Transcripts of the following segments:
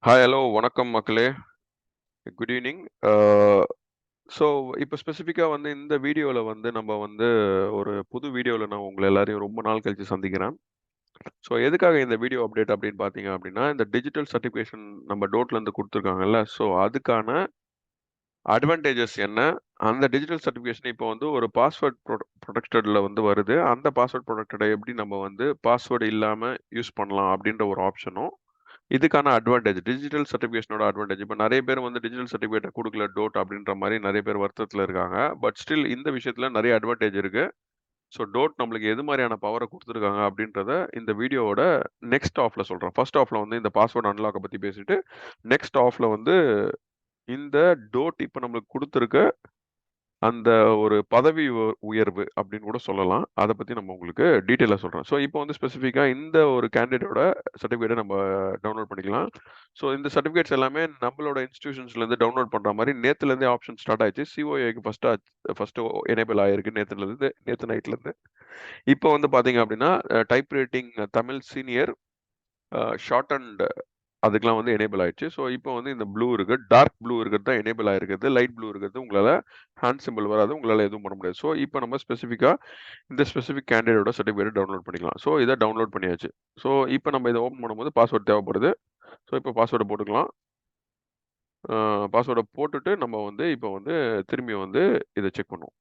Hi, hello, வணக்கம் மக்களே. Good evening. So இப்போ ஸ்பெசிஃபிக்கா வந்து இந்த வீடியோல வந்து நம்ம வந்து ஒரு புது வீடியோல நான் உங்கள எல்லாரையும் ரொம்ப நாள் கழிச்சு சந்திக்கிறேன். ஸோ எதுக்காக இந்த வீடியோ அப்டேட் அப்படின்னு பார்த்தீங்க அப்படின்னா, இந்த டிஜிட்டல் சர்டிஃபிகேஷன் நம்ம டோட்லேருந்து குடுத்துருக்காங்கல்ல. ஸோ அதுக்கான அட்வான்டேஜஸ் என்ன? அந்த டிஜிட்டல் சர்டிஃபிகேஷன் இப்போ வந்து ஒரு பாஸ்வேர்ட் ப்ரொடெக்டட்ல வந்து வருது. அந்த பாஸ்வேர்ட் ப்ரொடெக்டட எப்படி நம்ம வந்து பாஸ்வேர்ட் இல்லாம யூஸ் பண்ணலாம் அப்படின்ற ஒரு ஆப்ஷனும் இதுக்கான அட்வான்டேஜ். Digital சர்டிஃபிகேஷனோட advantage. இப்ப நெறைய பேர் வந்து டிஜிட்டல் சர்டிஃபிகேட்ட குடுக்கல டோட் அப்படின்ற மாரி நெறைய பேர் வருத்தத்துல இருக்காங்க. பட் ஸ்டில் இந்த விஷயத்துல நெறைய அட்வான்டேஜ் இருக்கு. ஸோ டோட் நம்மளுக்கு எது மாரியான பவர குடுத்துருக்காங்க அப்படின்றத இந்த வீடியோவோட நெக்ஸ்ட் ஹாஃப்ல சொல்றேன். ஃபர்ஸ்ட் ஹாஃப்ல வந்து இந்த பாஸ்வேர்ட் அன்லாக்க பத்தி பேசிட்டு, நெக்ஸ்ட் ஹாஃப்ல வந்து இந்த டோட் இப்ப நம்மளுக்கு குடுத்திருக்க அந்த ஒரு பதவி உயர்வு அப்படின்னு கூட சொல்லலாம். அத பத்தி நம்ம உங்களுக்கு டீட்டெயிலா சொல்றேன். ஸோ இப்போ வந்து ஸ்பெசிஃபிக்கா இந்த ஒரு கேண்டிடேட்டோட சர்டிஃபிகேட்ட நம்ம டவுன்லோட் பண்ணிக்கலாம். ஸோ இந்த சர்டிஃபிகேட்ஸ் எல்லாமே நம்மளோட இன்ஸ்டிடியூஷன்ஸ்லேருந்து டவுன்லோட் பண்ற மாரி நேத்துலேருந்தே ஆப்ஷன் ஸ்டார்ட் ஆயிருச்சு. சிஓஏக்கு ஃபர்ஸ்ட்டு எனேபிள் ஆயிருக்கு நேத்து நைட்லேருந்து. இப்போ வந்து பார்த்தீங்க அப்படின்னா, type writing Tamil senior short and அதுக்கெல்லாம் வந்து எனேபிள் ஆயிடுச்சு. ஸோ இப்போ வந்து இந்த ப்ளூ இருக்கு. டார்க் ப்ளூ இருக்கிறது தான் எனேபிள் ஆயிருக்குது. லைட் ப்ளூ இருக்கிறது உங்களால ஹேண்ட் சிம்பல் வராது. உங்களால எதுவும் பண்ண முடியாது. ஸோ இப்போ நம்ம ஸ்பெசிஃபிக்கா இந்த ஸ்பெசிஃபிக் கேண்டிடேட்டோட சர்டிஃபிகேட் டவுன்லோட் பண்ணிக்கலாம். ஸோ இத டவுன்லோட் பண்ணியாச்சு. ஸோ இப்போ நம்ம இத ஓப்பன் பண்ணும்போது பாஸ்வேர்ட் தேவைப்படுது. ஸோ இப்போ பாஸ்வேர்ட போட்டுக்கலாம். பாஸ்வேர்ட போட்டுட்டு நம்ம வந்து இப்போ வந்து திரும்பி வந்து இத செக் பண்ணுவோம்.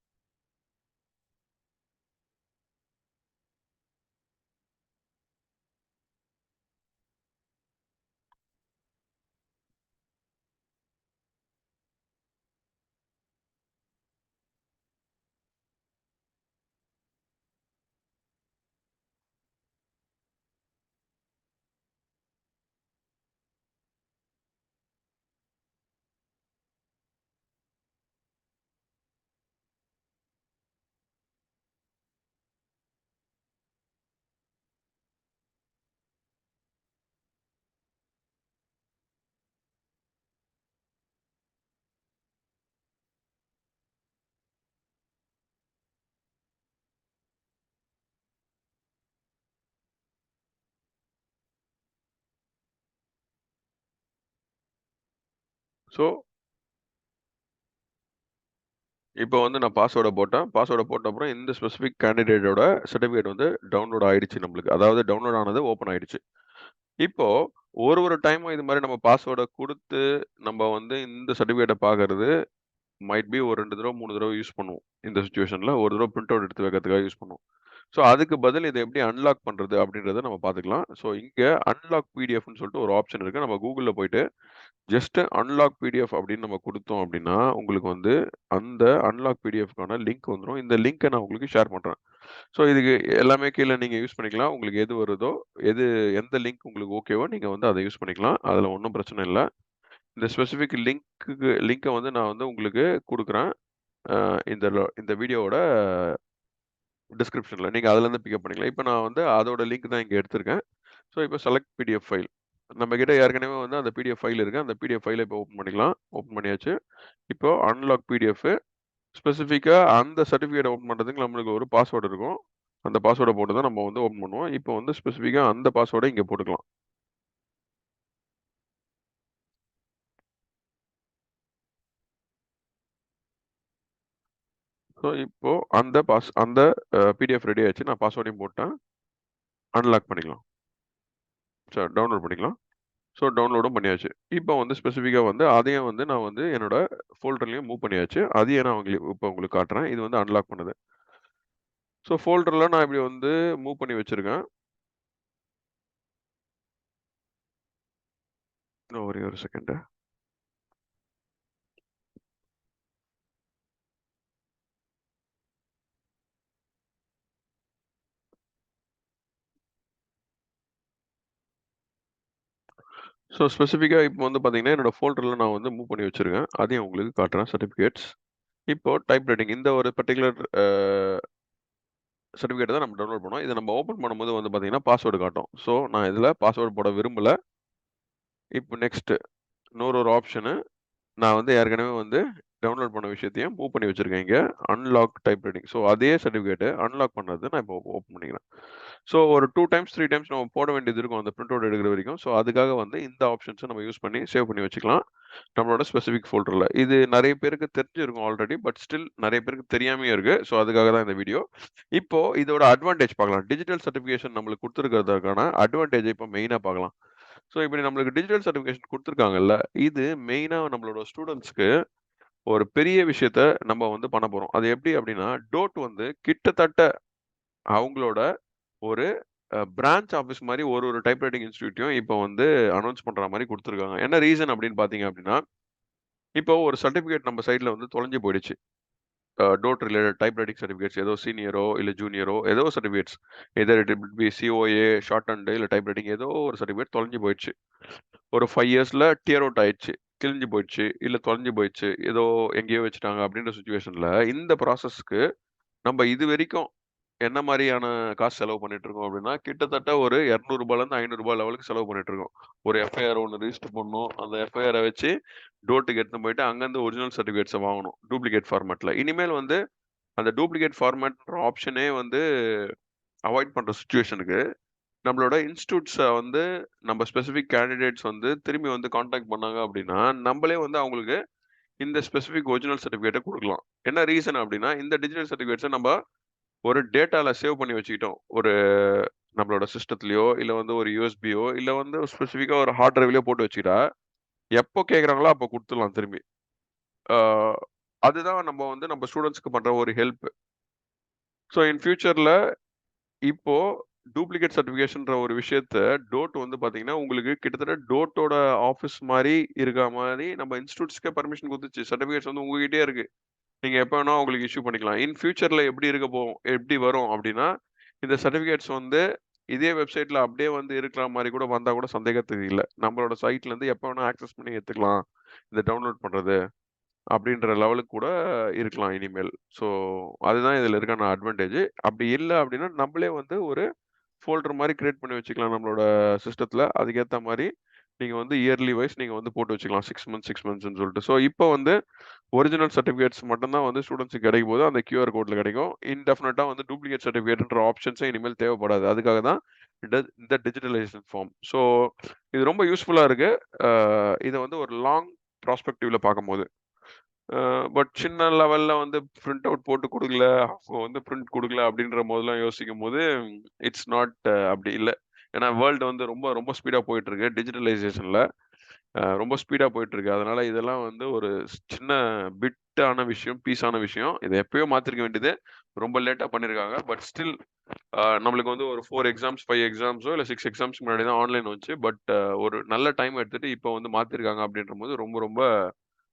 ஸோ இப்போ வந்து நான் பாஸ்வேர்ட போட்டேன். பாஸ்வேர்ட போட்ட அப்புறம் இந்த ஸ்பெசிஃபிக் கேண்டிடேட்டோட சர்டிஃபிகேட் வந்து டவுன்லோட் ஆயிடுச்சு நம்மளுக்கு. அதாவது டவுன்லோட் ஆனது ஓப்பன் ஆயிடுச்சு. இப்போ ஒரு டைமும் இது மாரி நம்ம பாஸ்வேர்ட குடுத்து, நம்ம வந்து இந்த சர்டிஃபிகேட்ட பார்க்கறது மைட் பி ஒரு 2 தடவ, 3 தடவ யூஸ் பண்ணுவோம். இந்த சிச்சுவேஷன்ல ஒரு தடவ பிரிண்ட் அவுட் எடுத்து வைக்கிறதுக்காக யூஸ் பண்ணுவோம். ஸோ அதுக்கு பதில் இத எப்படி அன்லாக் பண்றது அப்படின்றத நம்ம பார்த்துக்கலாம். ஸோ இங்க அன்லாக் பிடிஎஃப்ன்னு சொல்லிட்டு ஒரு ஆப்ஷன் இருக்கு. நம்ம Googleல போயிட்டு ஜஸ்ட் அன்லாக் பிடிஎஃப் அப்படின்னு நம்ம குடுத்தோம் அப்படின்னா, உங்களுக்கு வந்து அந்த அன்லாக் பிடிஎஃப்க்கான லிங்க் வந்துரும். இந்த லிங்க்க நான் உங்களுக்கு ஷேர் பண்றேன். ஸோ இதுக்கு எல்லாமே கீழ நீங்க யூஸ் பண்ணிக்கலாம். உங்களுக்கு எது வருதோ, எந்த லிங்க் உங்களுக்கு ஓகேவோ நீங்க வந்து அத யூஸ் பண்ணிக்கலாம். அதுல ஒண்ணும் பிரச்சனை இல்ல. இந்த ஸ்பெசிஃபிக் லிங்க்க வந்து நான் வந்து உங்களுக்கு குடுக்குறேன். இந்த வீடியோவோட டிஸ்கிரிப்ஷன்ல. நீங்க அதுலருந்து பிக்கப் பண்ணிக்கலாம். இப்ப நான் வந்து அதோட லிங்க் தான் இங்க எடுத்திருக்கேன். ஸோ இப்போ செலக்ட் பிடிஎஃப் ஃபைல். நம்மகிட்ட ஏற்கனவே வந்து அந்த பிடிஎஃப் ஃபைல் இருக்கு. அந்த பிடிஎஃப் ஃபைல இப்போ ஓப்பன் பண்ணிக்கலாம். ஓப்பன் பண்ணியாச்சு. இப்போ அன்லாக் பிடிஎஃப் ஸ்பெசிஃபிக்கா அந்த சர்டிஃபிகேட்ட ஓப்பன் பண்றதுக்கு நம்மளுக்கு ஒரு பாஸ்வேர்ட் இருக்கும். அந்த பாஸ்வேர்ட போட்டு தான் நம்ம வந்து ஓப்பன் பண்ணுவோம். இப்போ வந்து ஸ்பெசிஃபிக்கா அந்த பாஸ்வேர்ட இங்க போட்டுக்கலாம். ஸோ இப்போ அந்த பிடிஎஃப் ரெடி ஆயிருச்சு. நான் பாஸ்வேர்டையும் போட்டேன். அன்லாக் பண்ணிக்கலாம். டவுன்லோட் பண்ணிக்கலாம். ஸோ டவுன்லோடும் பண்ணியாச்சு. இப்போ வந்து ஸ்பெசிஃபிக்கா வந்து அதையும் வந்து நான் வந்து என்னோட ஃபோல்டர்லயும் மூவ் பண்ணியாச்சு. அதையும் நான் இப்போ உங்களுக்கு காட்டுறேன். இது வந்து அன்லாக் பண்ணுது. ஸோ ஃபோல்டர்ல நான் இப்படி வந்து மூவ் பண்ணி வச்சிருக்கேன். இன்னும் ஒரே ஒரு செகண்ட். ஸோ ஸ்பெசிஃபிக்கா இப்போ வந்து பார்த்தீங்கன்னா, என்னோட ஃபோல்டர்ல நான் வந்து மூவ் பண்ணி வச்சிருக்கேன். அதையும் உங்களுக்கு காட்டுறேன் சர்டிஃபிகேட்ஸ். இப்போ டைப் ரைட்டிங் இந்த ஒரு பர்ட்டிகுலர் சர்டிஃபிகேட்ட தான் நம்ம டவுன்லோட் பண்ணோம். இத நம்ம ஓப்பன் பண்ணும்போது வந்து பார்த்தீங்கன்னா, பாஸ்வேர்ட் காட்டும். ஸோ நான் இதுல பாஸ்வேர்ட் போட விரும்பல. இப்போ நெக்ஸ்ட் இன்னொரு ஆப்ஷனு நான் வந்து ஏற்கனவே வந்து டவுன்லோட் பண்ண விஷயத்தையும் மூவ் பண்ணி வச்சிருக்கேன் இங்க. Unlock type writing. ஸோ அதே சர்டிஃபிகேட் அன்லாக் பண்ணது நான் இப்போ ஓப்பன் பண்ணிக்கிறேன். ஸோ ஒரு 2 டைம்ஸ் 3 டைம்ஸ் நம்ம போட வேண்டியது இருக்கும் அந்த பிரிண்ட் அவுட் எடுக்கிற வரைக்கும். ஸோ அதுக்காக வந்து இந்த ஆப்ஷன்ஸை நம்ம யூஸ் பண்ணி சேவ் பண்ணி வச்சுக்கலாம் நம்மளோட ஸ்பெசிஃபிக் ஃபோல்டர்ல. இது நிறைய பேருக்கு தெரிஞ்சிருக்கும் ஆல்ரெடி. பட் ஸ்டில் நிறைய பேருக்கு தெரியாமையே இருக்கு. ஸோ அதுக்காக தான் இந்த வீடியோ. இப்போ இதோட அட்வான்டேஜ் பார்க்கலாம். டிஜிட்டல் சர்டிஃபிகேஷன் நம்மளுக்கு கொடுத்துருக்கிறதுக்கான அட்வான்டேஜ் இப்போ மெயினா பார்க்கலாம். ஸோ இப்படி நம்மளுக்கு டிஜிட்டல் சர்டிஃபிகேஷன் கொடுத்துருக்காங்கல்ல, இது மெயினா நம்மளோட ஸ்டூடெண்ட்ஸ்க்கு ஒரு பெரிய விஷயத்த நம்ம வந்து பண்ண போறோம். அது எப்படி அப்படின்னா, டோட் வந்து கிட்டத்தட்ட அவங்களோட ஒரு பிரான்ச் ஆஃபீஸ் மாரி ஒரு டைப்ரைட்டிங் இன்ஸ்டிடியூட்டையும் இப்போ வந்து அனௌன்ஸ் பண்ற மாரி குடுத்துருக்காங்க. என்ன ரீசன் அப்படின்னு பார்த்தீங்க அப்படின்னா, இப்போ ஒரு சர்டிஃபிகேட் நம்ம சைட்ல வந்து தொலைஞ்சு போயிடுச்சு. டோட் ரிலேட்டட் டைப்ரைட்டிங் சர்டிஃபிகேட்ஸ் ஏதோ சீனியரோ, இல்ல ஜூனியரோ ஏதோ certificates either it will be COA, short hand இல்ல டைப்ரைட்டிங் ஏதோ ஒரு சர்டிஃபிகேட் தொலைஞ்சு போயிடுச்சு. ஒரு 5 இயர்ஸ்ல டியர் அவுட் ஆயிடுச்சு. கிழிஞ்சு போயிடுச்சு. இல்ல தொலைஞ்சு போயிடுச்சு. ஏதோ எங்கேயோ வச்சுட்டாங்க அப்படின்ற சிச்சுவேஷன்ல இந்த ப்ராசஸ்க்கு நம்ம இதுவரைக்கும் என்ன மாரியான காசு செலவு பண்ணிட்டு இருக்கோம் அப்படின்னா, கிட்டத்தட்ட ஒரு ரூ. 200லேருந்து ரூ. 500 லெவலுக்கு செலவு பண்ணிட்டு இருக்கோம். ஒரு எஃப்ஐஆர் ஒண்ணு ரிஜிஸ்டர் பண்ணணும். அந்த எஃப்ஐஆர வச்சு டோர்ட்டுக்கு எடுத்துன்னு போயிட்டு அங்கருந்து ஒரிஜினல் சர்டிஃபிகேட்ஸ வாங்கணும். டூப்ளிகேட் ஃபார்மேட்ல. இனிமேல் வந்து அந்த டூப்ளிகேட் ஃபார்மேட்ன்ற ஆப்ஷனே வந்து அவாய்ட் பண்ற சிச்சுவேஷனுக்கு நம்மளோட இன்ஸ்டிடியூட்ஸ வந்து நம்ம ஸ்பெசிஃபிக் கேண்டிடேட்ஸ் வந்து திரும்பி வந்து கான்டாக்ட் பண்ணாங்க அப்படின்னா, நம்மளே வந்து அவங்களுக்கு இந்த ஸ்பெசிஃபிக் ஒரிஜினல் சர்டிஃபிகேட்ட குடுக்கலாம். என்ன ரீசன் அப்படின்னா, இந்த டிஜிட்டல் சர்டிஃபிகேட்ஸ நம்ம ஒரு டேட்டால சேவ் பண்ணி வச்சுக்கிட்டோம். ஒரு நம்மளோட சிஸ்டத்துலயோ, இல்ல வந்து ஒரு யூஎஸ்பியோ, இல்ல வந்து ஸ்பெசிஃபிக்கா ஒரு ஹார்ட் டிரைவ்லயோ போட்டு வச்சுக்கிட்டா, எப்போ கேட்கறாங்களோ அப்போ குடுத்துடலாம் திரும்பி. ஆ அதுதான் நம்ம வந்து நம்ம ஸ்டூடண்ட்ஸ்க்கு பண்ற ஒரு ஹெல்ப். ஸோ இன் ஃபியூச்சர்ல இப்போ டூப்ளிகேட் சர்டிஃபிகேஷன்ற ஒரு விஷயத்த டோட் வந்து பார்த்தீங்கன்னா, உங்களுக்கு கிட்டத்தட்ட டோட்டோட ஆஃபீஸ் மாரி இருக்கா மாரி நம்ம இன்ஸ்டிடியூட்ஸ்க்கே பர்மிஷன் குடுத்துச்சு. சர்டிஃபிகேட்ஸ் வந்து உங்ககிட்டயே இருக்கு. நீங்க எப்ப வேணா உங்களுக்கு இஷ்யூ பண்ணிக்கலாம். இன் ஃபியூச்சர்ல எப்படி வரும் அப்டின்னா, இந்த சர்டிஃபிகேட்ஸ் வந்து இதே வெப்சைட்ல அப்படியே வந்து இருக்கிற மாரி கூட வந்தா கூட சந்தேகத்துக்கு இல்ல. நம்மளோட சைட்ல இருந்து எப்ப வேணா ஆக்சஸ் பண்ணி எடுத்துக்கலாம். இத டவுன்லோட் பண்றது அப்படின்ற லெவலுக்கு கூட இருக்கலாம் இனிமேல். ஸோ அதுதான் இதுல இருக்கான அட்வான்டேஜ். அப்படி இல்ல அப்படின்னா, நம்மளே வந்து ஒரு ஃபோல்டர் மாரி கிரியேட் பண்ணி வச்சுக்கலாம் நம்மளோட சிஸ்டத்துல. அதுக்கேத்த மாரி நீங்க வந்து இயர்லி வைஸ் நீங்க வந்து போட்டு வச்சுக்கலாம். 6 மந்த்ஸ், 6 மந்த்ஸ்ன்னு சொல்லிட்டு. ஸோ இப்போ வந்து ஒரிஜினல் சர்டிஃபிகேட்ஸ் மட்டும் தான் வந்து ஸ்டூடண்ட்ஸ்க்கு கிடைக்கும்போது, அந்த கியூஆர் கோட்ல கிடைக்கும். இன்டெஃபினிட்டா வந்து டூப்ளிகேட் சர்டிஃபிகேட்ன்ற ஆப்ஷன்ஸே இனிமேல் தேவைப்படாது. அதுக்காக தான் இந்த டிஜிட்டலைசேஷன் ஃபார்ம். ஸோ இது ரொம்ப யூஸ்ஃபுல்லா இருக்கு. அ இத வந்து ஒரு லாங் ப்ராஸ்பெக்டிவ்ல பார்க்கும்போது. பட் சின்ன லெவல்ல வந்து பிரிண்ட் அவுட் போட்டு குடுக்கல, அவங்க வந்து பிரிண்ட் குடுக்கல அப்படின்ற போதெல்லாம் யோசிக்கும்போது, இட்ஸ் நாட் அப்படி இல்ல. ஏன்னா வேர்ல்டு வந்து ரொம்ப ரொம்ப ஸ்பீடா போயிட்டு இருக்கு. டிஜிட்டலைசேஷன்ல ரொம்ப ஸ்பீடா போயிட்டு இருக்கு. அதனால இதெல்லாம் வந்து ஒரு சின்ன பிட்டான விஷயம், பீஸான விஷயம். இத எப்பயோ மாத்திருக்க வேண்டியது. ரொம்ப லேட்டா பண்ணியிருக்காங்க. பட் ஸ்டில் நம்மளுக்கு வந்து ஒரு 4 எக்ஸாம்ஸ், 5 எக்ஸாம்ஸோ இல்ல 6 எக்ஸாம்ஸ்க்கு முன்னாடி தான் ஆன்லைன் வந்துச்சு. பட் ஒரு நல்ல டைம் எடுத்துட்டு இப்போ வந்து மாத்திருக்காங்க அப்படின்றபோது ரொம்ப ரொம்ப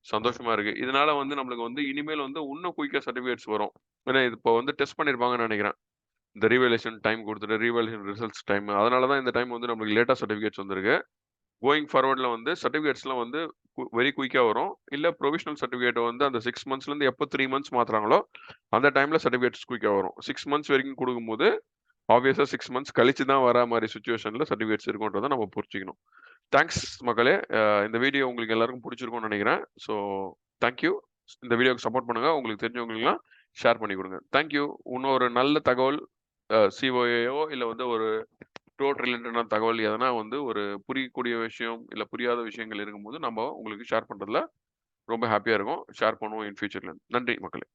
சந்தோஷமா இருக்கு. இதனால வந்து நம்மளுக்கு வந்து இனிமேல் வந்து இன்னும் குயிக்கா சர்டிஃபிகேட்ஸ் வரும். ஏன்னா இது இப்போ வந்து டெஸ்ட் பண்ணியிருப்பாங்கன்னு நெனைக்கிறேன். இந்த ரீவேல்யூஷன் டைம் குடுத்துட்டு, ரீவேல்யூஷன் ரிசல்ட்ஸ் டைம் அதனால தான் இந்த டைம் வந்து நம்மளுக்கு லேட்டா சர்டிஃபிகேட்ஸ் வந்திருக்கு. கோயிங் ஃபார்வர்ட்ல வந்து சர்டிஃபிகேட்ஸ்லாம் வந்து வெரி குயிக்கா வரும். இல்ல புரொவிஷனல் சர்டிஃபிகேட் வந்து அந்த 6 மந்த்ஸ்லேருந்து எப்போ 3 மந்த்ஸ் மாத்துறாங்களோ, அந்த டைம்ல சர்டிஃபிகேட்ஸ் குயிக்கா வரும். 6 மந்த்ஸ் வரைக்கும் குடுக்கும்போது, ஆப்வியஸா 6 மந்த்ஸ் கழிச்சு தான் வரா மாரி சிச்சுவேஷன்ல சர்டிஃபிகேட்ஸ் இருக்குன்றத நம்ம புரிஞ்சுக்கணும். தேங்க்ஸ் மக்களே. இந்த வீடியோ உங்களுக்கு எல்லாருக்கும் புடிச்சிருக்கும்னு நெனைக்கிறேன். So thank you. இந்த வீடியோக்கு சப்போர்ட் பண்ணுங்க. உங்களுக்கு தெரிஞ்சவங்களுக்குலாம் ஷேர் பண்ணி குடுங்க. Thank you. இன்னும் ஒரு நல்ல தகவல் சிஓஏயோ இல்ல வந்து ஒரு டோட் ரிலேட்டடான தகவல் எதனா வந்து ஒரு புரியக்கூடிய விஷயம், இல்ல புரியாத விஷயங்கள் இருக்கும்போது, நம்ம உங்களுக்கு ஷேர் பண்றதுல ரொம்ப ஹேப்பியா இருக்கோம். ஷேர் பண்ணுவோம் இன் ஃபியூச்சர்ல. நன்றி மக்களே!